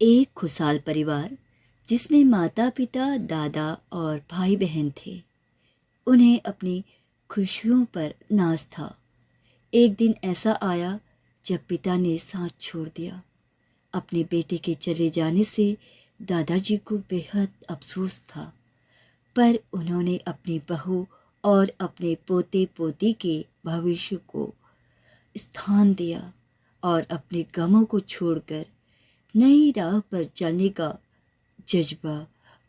एक खुशहाल परिवार जिसमें माता पिता, दादा और भाई बहन थे। उन्हें अपनी खुशियों पर नाज था। एक दिन ऐसा आया जब पिता ने साथ छोड़ दिया। अपने बेटे के चले जाने से दादाजी को बेहद अफसोस था, पर उन्होंने अपनी बहू और अपने पोते पोती के भविष्य को स्थान दिया और अपने गमों को छोड़कर नई राह पर चलने का जज्बा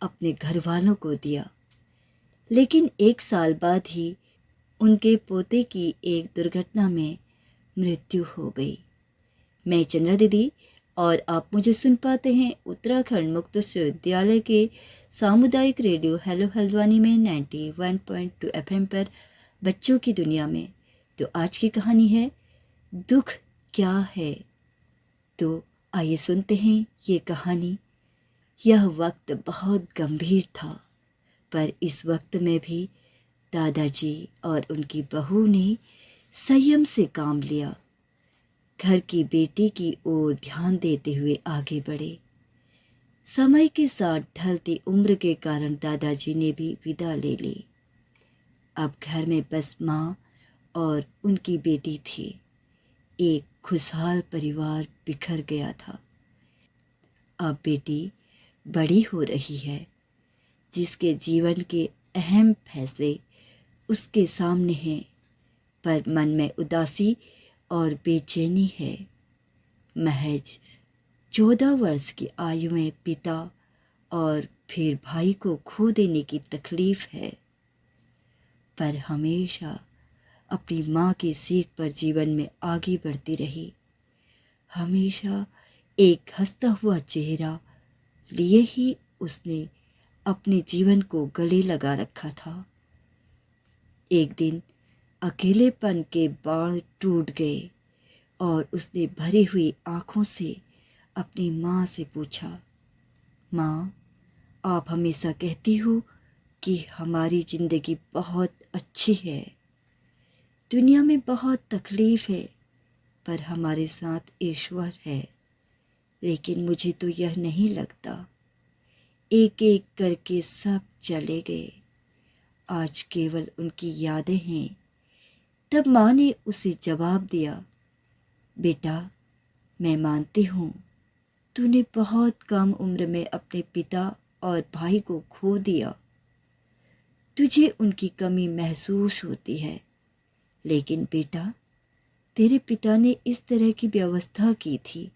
अपने घर वालों को दिया। लेकिन एक साल बाद ही उनके पोते की एक दुर्घटना में मृत्यु हो गई। मैं चंद्रा दीदी और आप मुझे सुन पाते हैं उत्तराखंड मुक्त विश्वविद्यालय के सामुदायिक रेडियो हेलो हल्द्वानी में 91.2 एफएम पर बच्चों की दुनिया में। तो आज की कहानी है दुख क्या है। तो आइए सुनते हैं ये कहानी। यह वक्त बहुत गंभीर था, पर इस वक्त में भी दादाजी और उनकी बहू ने संयम से काम लिया। घर की बेटी की ओर ध्यान देते हुए आगे बढ़े। समय के साथ ढलती उम्र के कारण दादाजी ने भी विदा ले ली। अब घर में बस माँ और उनकी बेटी थी। एक खुशहाल परिवार बिखर गया था। अब बेटी बड़ी हो रही है, जिसके जीवन के अहम फैसले उसके सामने हैं, पर मन में उदासी और बेचैनी है। महज 14 वर्ष की आयु में पिता और फिर भाई को खो देने की तकलीफ है, पर हमेशा अपनी माँ की सीख पर जीवन में आगे बढ़ती रही। हमेशा एक हंसता हुआ चेहरा लिए ही उसने अपने जीवन को गले लगा रखा था। एक दिन अकेलेपन के बाढ़ टूट गए और उसने भरी हुई आंखों से अपनी माँ से पूछा, माँ, आप हमेशा कहती हो कि हमारी जिंदगी बहुत अच्छी है, दुनिया में बहुत तकलीफ है, पर हमारे साथ ईश्वर है। लेकिन मुझे तो यह नहीं लगता। एक एक करके सब चले गए, आज केवल उनकी यादें हैं। तब माँ ने उसे जवाब दिया, बेटा, मैं मानती हूँ तूने बहुत कम उम्र में अपने पिता और भाई को खो दिया। तुझे उनकी कमी महसूस होती है, लेकिन बेटा, तेरे पिता ने इस तरह की व्यवस्था की थी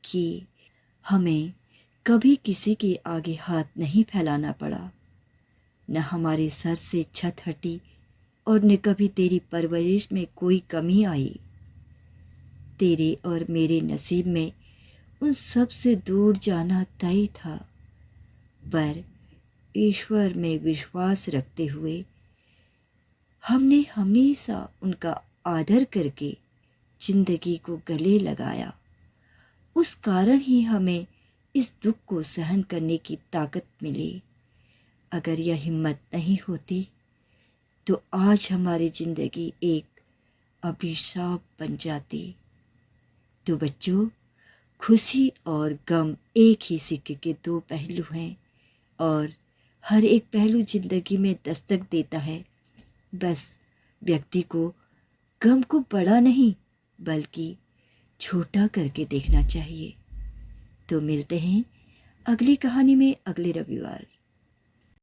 कि हमें कभी किसी के आगे हाथ नहीं फैलाना पड़ा। न हमारे सर से छत हटी और न कभी तेरी परवरिश में कोई कमी आई। तेरे और मेरे नसीब में उन सब से दूर जाना तय था, पर ईश्वर में विश्वास रखते हुए हमने हमेशा उनका आदर करके जिंदगी को गले लगाया। उस कारण ही हमें इस दुख को सहन करने की ताकत मिली। अगर यह हिम्मत नहीं होती तो आज हमारी जिंदगी एक अभिशाप बन जाती। तो बच्चों, खुशी और गम एक ही सिक्के के दो पहलू हैं और हर एक पहलू जिंदगी में दस्तक देता है। बस व्यक्ति को गम को बड़ा नहीं बल्कि छोटा करके देखना चाहिए। तो मिलते हैं अगली कहानी में अगले रविवार।